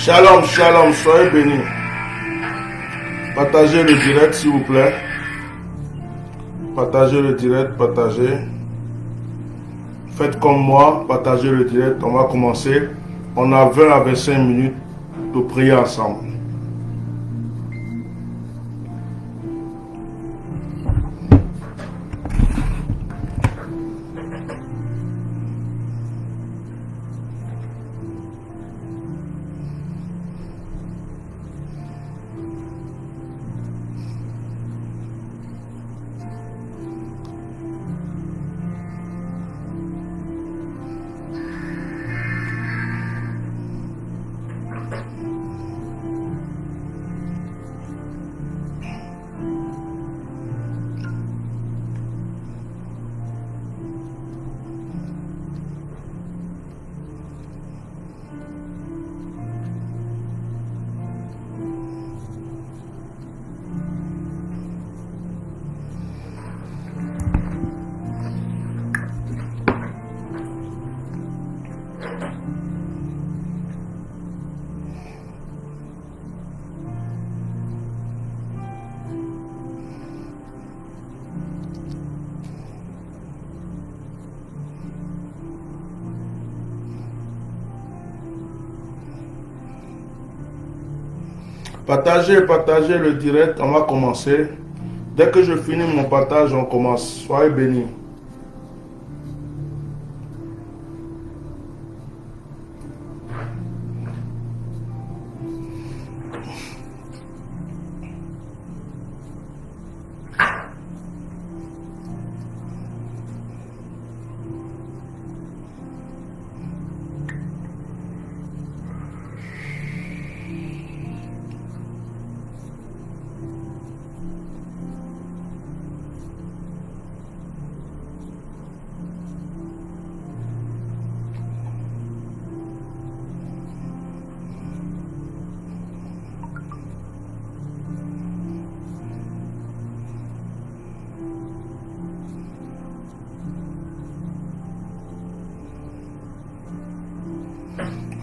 Shalom, shalom, soyez bénis. Partagez le direct s'il vous plaît. Partagez le direct, partagez. Faites comme moi, partagez le direct. On va commencer. On a 20 à 25 minutes de prier ensemble. Partagez le direct, on va commencer. Dès que je finis mon partage, on commence. Soyez bénis.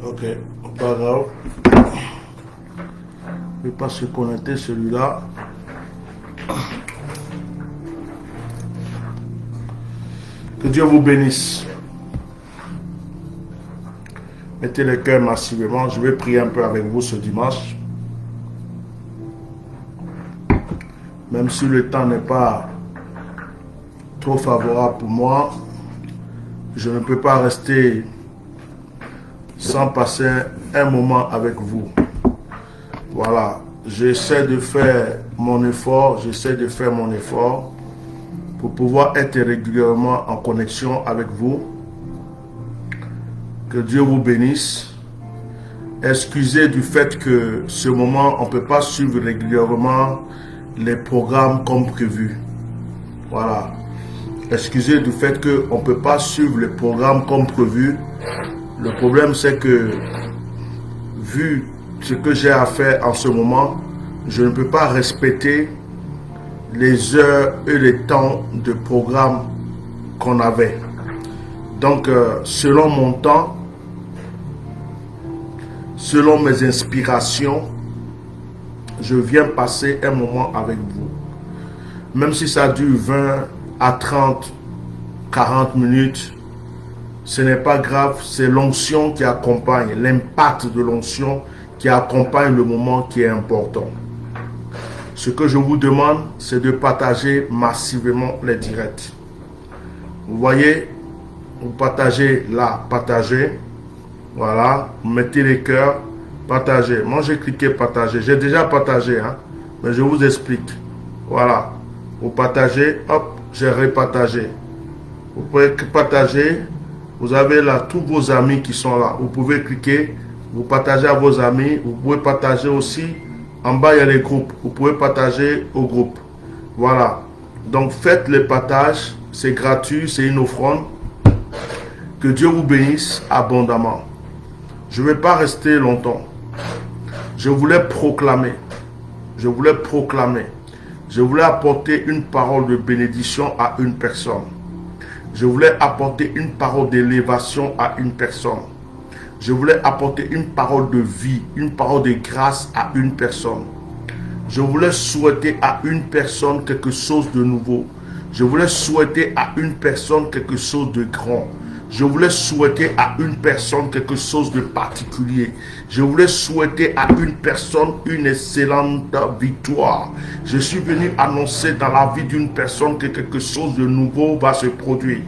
Ok, pas grave. Je ne vais pas se connecter celui-là. Que Dieu vous bénisse. Mettez le cœur massivement. Je vais prier un peu avec vous ce dimanche. Même si le temps n'est pas trop favorable pour moi, je ne peux pas rester sans passer un moment avec vous. Voilà, j'essaie de faire mon effort, pour pouvoir être régulièrement en connexion avec vous. Que Dieu vous bénisse. Excusez du fait que ce moment, on ne peut pas suivre régulièrement les programmes comme prévu. Voilà. Excusez du fait qu'on ne peut pas suivre les programmes comme prévu. Le problème, c'est que, vu ce que j'ai à faire en ce moment, je ne peux pas respecter les heures et les temps de programme qu'on avait. Donc, selon mon temps, selon mes inspirations, je viens passer un moment avec vous. Même si ça dure 20 à 30, 40 minutes, ce n'est pas grave, c'est l'onction qui accompagne, l'impact de l'onction qui accompagne le moment qui est important. Ce que je vous demande, c'est de partager massivement les directs. Vous voyez, vous partagez là, partagez. Voilà, vous mettez les cœurs, partagez. Moi, j'ai cliqué partager. J'ai déjà partagé, hein, mais je vous explique. Voilà, vous partagez, hop, j'ai repartagé. Vous pouvez partager. Vous avez là tous vos amis qui sont là. Vous pouvez cliquer, vous partagez à vos amis. Vous pouvez partager aussi. En bas, il y a les groupes. Vous pouvez partager au groupe. Voilà. Donc, faites les partages. C'est gratuit, c'est une offrande. Que Dieu vous bénisse abondamment. Je ne vais pas rester longtemps. Je voulais proclamer. Je voulais apporter une parole de bénédiction à une personne. Je voulais apporter une parole d'élévation à une personne. Je voulais apporter une parole de vie, une parole de grâce à une personne. Je voulais souhaiter à une personne quelque chose de nouveau. Je voulais souhaiter à une personne quelque chose de grand. Je voulais souhaiter à une personne quelque chose de particulier. Je voulais souhaiter à une personne une excellente victoire. Je suis venu annoncer dans la vie d'une personne que quelque chose de nouveau va se produire.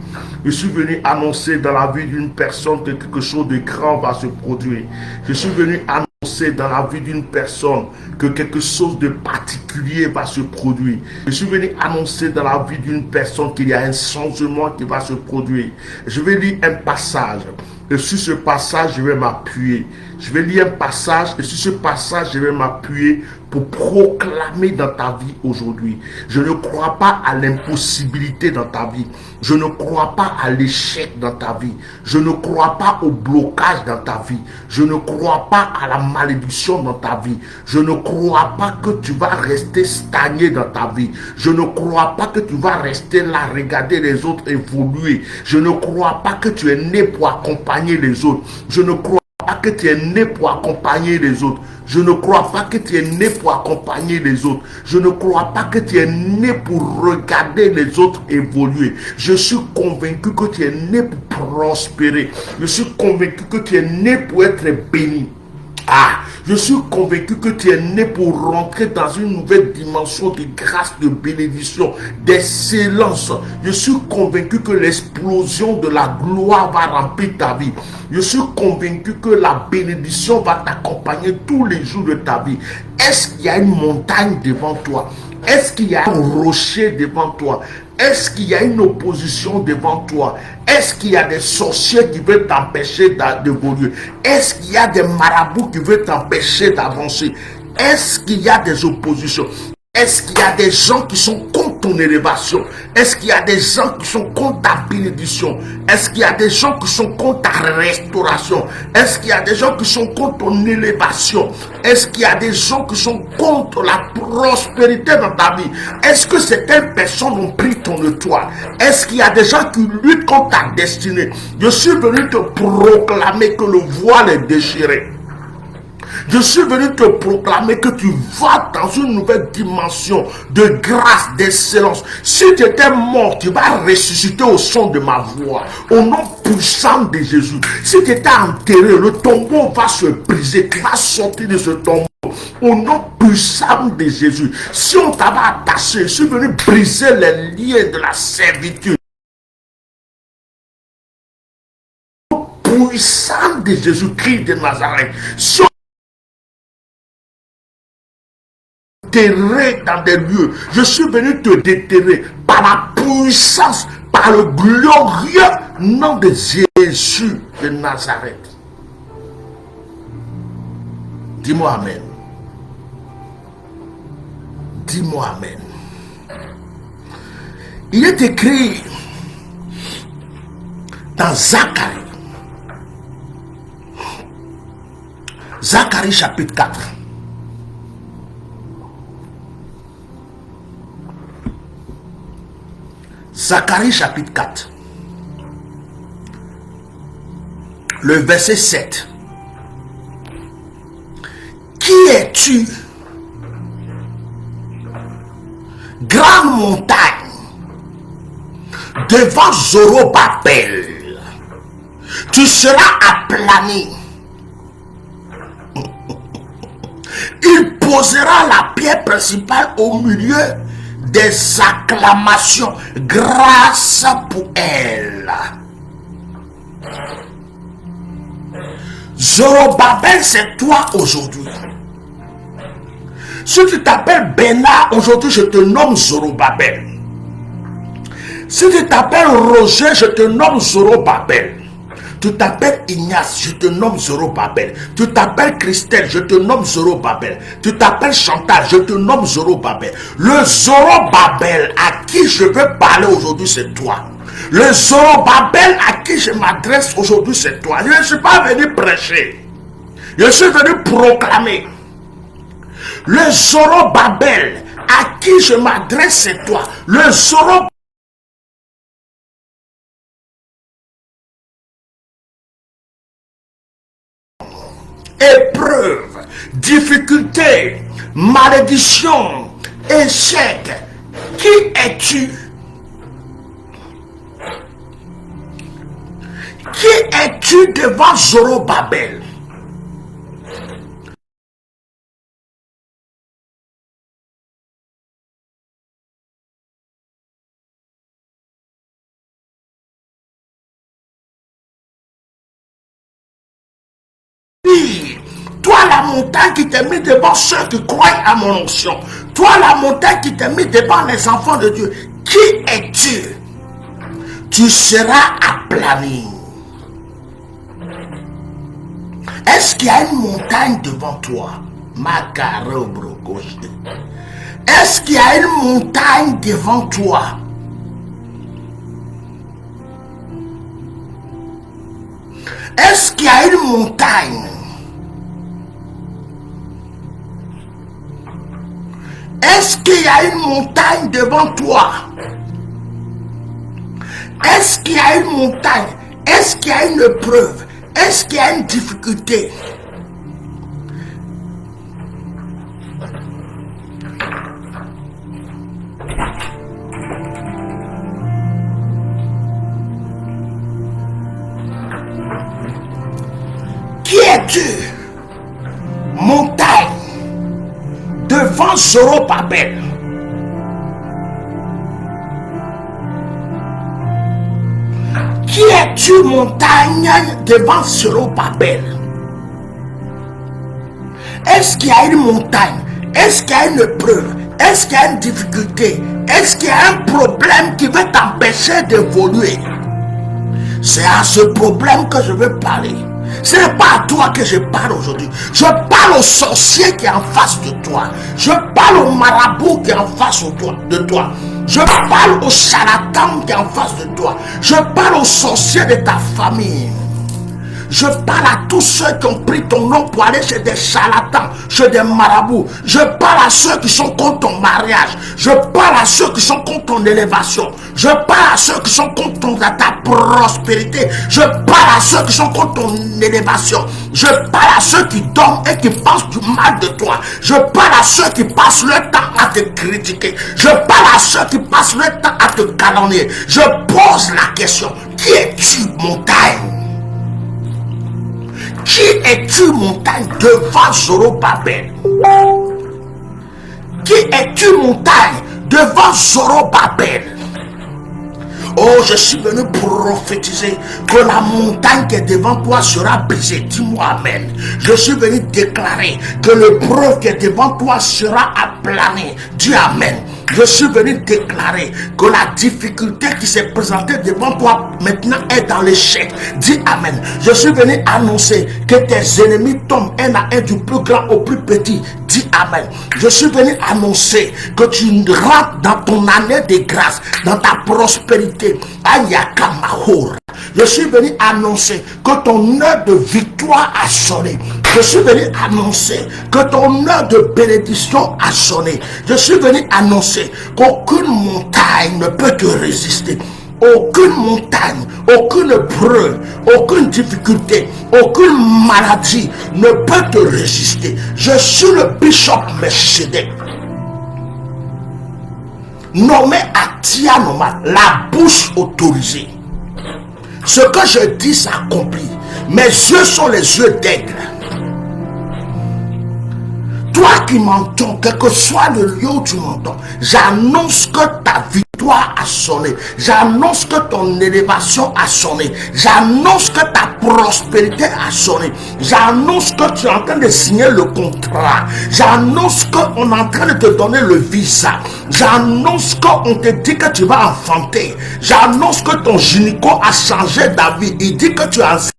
Je suis venu annoncer dans la vie d'une personne que quelque chose de grand va se produire. Je suis venu annoncer dans la vie d'une personne que quelque chose de particulier va se produire. Je suis venu annoncer dans la vie d'une personne qu'il y a un changement qui va se produire. Je vais lire un passage. Et sur ce passage, je vais m'appuyer. Je vais lire un passage et sur ce passage, je vais m'appuyer pour proclamer dans ta vie aujourd'hui. Je ne crois pas à l'impossibilité dans ta vie. Je ne crois pas à l'échec dans ta vie. Je ne crois pas au blocage dans ta vie. Je ne crois pas à la malédiction dans ta vie. Je ne crois pas que tu vas rester stagné dans ta vie. Je ne crois pas que tu vas rester là, regarder les autres évoluer. Je ne crois pas que tu es né pour accompagner les autres. Je ne crois pas que tu es né pour accompagner les autres. Je ne crois pas que tu es né pour accompagner les autres. Je ne crois pas que tu es né pour regarder les autres évoluer. Je suis convaincu que tu es né pour prospérer. Je suis convaincu que tu es né pour être béni. Ah, je suis convaincu que tu es né pour rentrer dans une nouvelle dimension de grâce, de bénédiction, d'excellence. Je suis convaincu que l'explosion de la gloire va remplir ta vie. Je suis convaincu que la bénédiction va t'accompagner tous les jours de ta vie. Est-ce qu'il y a une montagne devant toi? Est-ce qu'il y a un rocher devant toi? Est-ce qu'il y a une opposition devant toi? Est-ce qu'il y a des sorciers qui veulent t'empêcher d'évoluer? Est-ce qu'il y a des marabouts qui veulent t'empêcher d'avancer? Est-ce qu'il y a des oppositions? Est-ce qu'il y a des gens qui sont contre ton élévation? Est-ce qu'il y a des gens qui sont contre ta bénédiction? Est-ce qu'il y a des gens qui sont contre ta restauration? Est-ce qu'il y a des gens qui sont contre ton élévation? Est-ce qu'il y a des gens qui sont contre la prospérité dans ta vie? Est-ce que certaines personnes ont pris ton étoile? Est-ce qu'il y a des gens qui luttent contre ta destinée? Je suis venu te proclamer que le voile est déchiré. Je suis venu te proclamer que tu vas dans une nouvelle dimension de grâce, d'excellence. Si tu étais mort, tu vas ressusciter au son de ma voix, au nom puissant de Jésus. Si tu étais enterré, le tombeau va se briser. Tu vas sortir de ce tombeau au nom puissant de Jésus. Si on t'avait attaché, je suis venu briser les liens de la servitude. Puissant de Jésus-Christ de Nazareth. Si déterré dans des lieux, je suis venu te déterrer par la puissance, par le glorieux nom de Jésus de Nazareth. Dis-moi Amen. Dis-moi Amen. Il est écrit dans Zacharie, Zacharie chapitre 4. Zacharie chapitre 4, le verset 7. Qui es-tu, grande montagne, devant Zorobabel? Tu seras aplani. Il posera la pierre principale au milieu des acclamations, grâce pour elle. Zorobabel, c'est toi aujourd'hui. Si tu t'appelles Bénard, aujourd'hui je te nomme Zorobabel. Si tu t'appelles Roger, je te nomme Zorobabel. Tu t'appelles Ignace, je te nomme Zorobabel. Tu t'appelles Christelle, je te nomme Zorobabel. Tu t'appelles Chantal, je te nomme Zorobabel. Le Zorobabel à qui je veux parler aujourd'hui, c'est toi. Le Zorobabel à qui je m'adresse aujourd'hui, c'est toi. Je ne suis pas venu prêcher. Je suis venu proclamer. Le Zorobabel à qui je m'adresse, c'est toi. Le Zorobabel épreuve, difficulté, malédiction, échec. Qui es-tu? Qui es-tu devant Zorobabel? Toi la montagne qui t'est mise devant ceux qui croient à mon onction. Toi la montagne qui t'est mise devant les enfants de Dieu. Qui es-tu? Tu seras aplani. Est-ce qu'il y a une montagne devant toi? Est-ce qu'il y a une montagne devant toi? Est-ce qu'il y a une montagne? Est-ce qu'il y a une montagne devant toi? Est-ce qu'il y a une montagne? Est-ce qu'il y a une épreuve? Est-ce qu'il y a une difficulté? Qui es-tu? Montagne devant Zorobabel. Qui es-tu, montagne devant Zorobabel? Est-ce qu'il y a une montagne? Est-ce qu'il y a une épreuve? Est-ce qu'il y a une difficulté? Est-ce qu'il y a un problème qui veut t'empêcher d'évoluer? C'est à ce problème que je veux parler. Ce n'est pas à toi que je parle aujourd'hui. Je parle au sorcier qui est en face de toi. Je parle au marabout qui est en face de toi. Je parle au charlatan qui est en face de toi. Je parle aux sorciers de ta famille. Je parle à tous ceux qui ont pris ton nom pour aller chez des charlatans, chez des marabouts. Je parle à ceux qui sont contre ton mariage. Je parle à ceux qui sont contre ton élévation. Je parle à ceux qui sont contre ta prospérité. Je parle à ceux qui sont contre ton élévation. Je parle à ceux qui dorment et qui pensent du mal de toi. Je parle à ceux qui passent leur temps à te critiquer. Je parle à ceux qui passent leur temps à te calomnier. Je pose la question: qui es-tu, montagne? Qui es-tu, montagne, devant Zorobabel? Qui es-tu, montagne, devant Zorobabel? Oh, je suis venu prophétiser que la montagne qui est devant toi sera brisée. Dis-moi amen. Je suis venu déclarer que l'épreuve qui est devant toi sera aplanée. Dis amen. Je suis venu déclarer que la difficulté qui s'est présentée devant toi maintenant est dans l'échec. Dis amen. Je suis venu annoncer que tes ennemis tombent un à un du plus grand au plus petit. Dis amen. Je suis venu annoncer que tu rentres dans ton année de grâce, dans ta prospérité. Ayaka Mahor. Je suis venu annoncer que ton heure de victoire a sonné. Je suis venu annoncer que ton heure de bénédiction a sonné. Je suis venu annoncer qu'aucune montagne ne peut te résister. Aucune montagne, aucune épreuve, aucune difficulté, aucune maladie ne peut te résister. Je suis le bishop Melchizedek, nommé Atia Noma, la bouche autorisée. Ce que je dis s'accomplit. Mes yeux sont les yeux d'aigle. Toi qui m'entends, quel que soit le lieu où tu m'entends, j'annonce que ta victoire a sonné. J'annonce que ton élévation a sonné. J'annonce que ta prospérité a sonné. J'annonce que tu es en train de signer le contrat. J'annonce qu'on est en train de te donner le visa. J'annonce qu'on te dit que tu vas enfanter. J'annonce que ton gynéco a changé d'avis. Il dit que tu as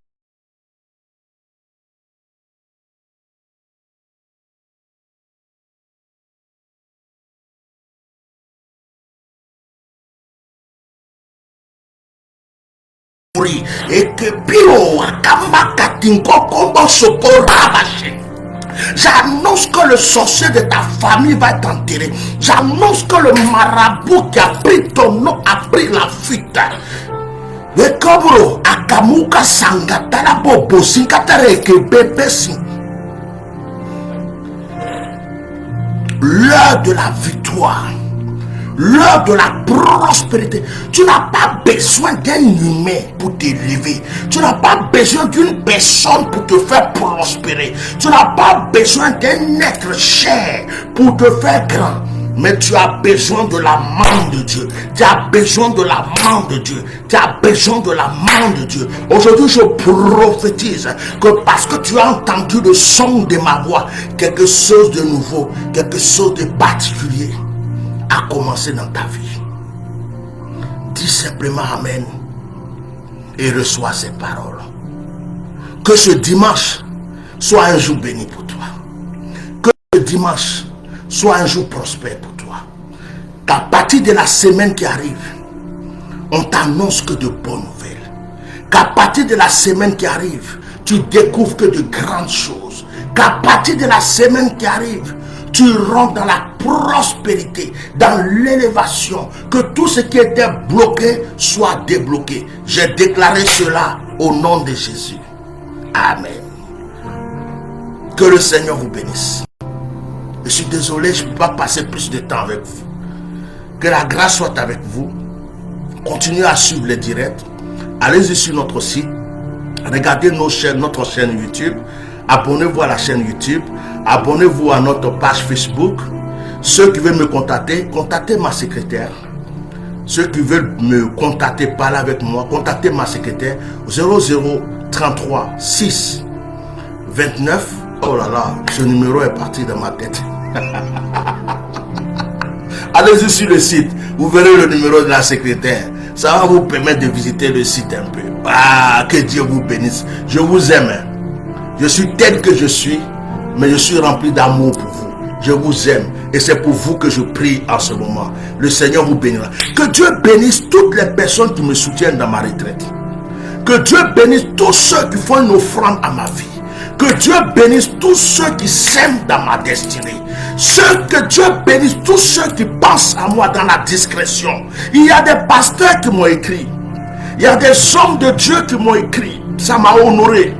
et que Piro Akamba Katinko Kombo Soko Rabaché. J'annonce que le sorcier de ta famille va t'enterrer. J'annonce que le marabout qui a pris ton nom a pris la fuite. Le Kobro Akamuka Sangatala Bobo Sinkatare que bébé si. l'heure de la victoire, l'heure de la prospérité. Tu n'as pas besoin d'un humain pour t'élever. Tu n'as pas besoin d'une personne pour te faire prospérer. Tu n'as pas besoin d'un être cher pour te faire grand. Mais tu as besoin de la main de Dieu. Tu as besoin de la main de Dieu. Tu as besoin de la main de Dieu. Aujourd'hui, je prophétise que parce que tu as entendu le son de ma voix, quelque chose de nouveau, quelque chose de particulier a commencé dans ta vie. Dis simplement Amen et reçois ces paroles. Que ce dimanche soit un jour béni pour toi. Que ce dimanche soit un jour prospère pour toi. Qu'à partir de la semaine qui arrive, on t'annonce que de bonnes nouvelles. Qu'à partir de la semaine qui arrive, tu découvres que de grandes choses. Qu'à partir de la semaine qui arrive, tu rentres dans la prospérité, dans l'élévation, que tout ce qui était bloqué soit débloqué. J'ai déclaré cela au nom de Jésus. Amen. Que le Seigneur vous bénisse. Je suis désolé, je ne peux pas passer plus de temps avec vous. Que la grâce soit avec vous. Continuez à suivre les directs. Allez-y sur notre site. Regardez notre chaîne YouTube. Abonnez-vous à la chaîne YouTube. Abonnez-vous à notre page Facebook. Ceux qui veulent me contacter, contactez ma secrétaire. Ceux qui veulent me contacter, parler avec moi, contactez ma secrétaire au 0033 6 29. Oh là là, ce numéro est parti dans ma tête. Allez-y sur le site, vous verrez le numéro de la secrétaire. Ça va vous permettre de visiter le site un peu. Ah, que Dieu vous bénisse. Je vous aime. Je suis tel que je suis, mais je suis rempli d'amour pour vous. Je vous aime et c'est pour vous que je prie en ce moment. Le Seigneur vous bénira. Que Dieu bénisse toutes les personnes qui me soutiennent dans ma retraite. Que Dieu bénisse tous ceux qui font une offrande à ma vie. Que Dieu bénisse tous ceux qui s'aiment dans ma destinée. Que Dieu bénisse tous ceux qui pensent à moi dans la discrétion. Il y a des pasteurs qui m'ont écrit. Il y a des hommes de Dieu qui m'ont écrit. Ça m'a honoré.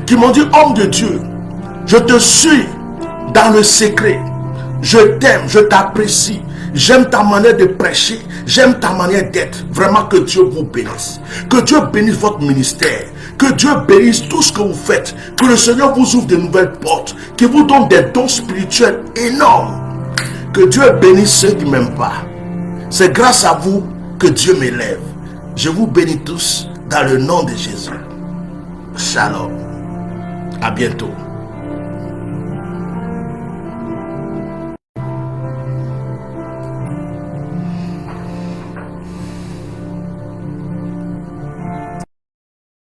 Qui m'ont dit, homme de Dieu, je te suis dans le secret. Je t'aime, je t'apprécie. J'aime ta manière de prêcher. J'aime ta manière d'être. Vraiment que Dieu vous bénisse. Que Dieu bénisse votre ministère. Que Dieu bénisse tout ce que vous faites. Que le Seigneur vous ouvre de nouvelles portes. Qu'il vous donne des dons spirituels énormes. Que Dieu bénisse ceux qui ne m'aiment pas. C'est grâce à vous que Dieu m'élève. Je vous bénis tous dans le nom de Jésus. Shalom. À bientôt.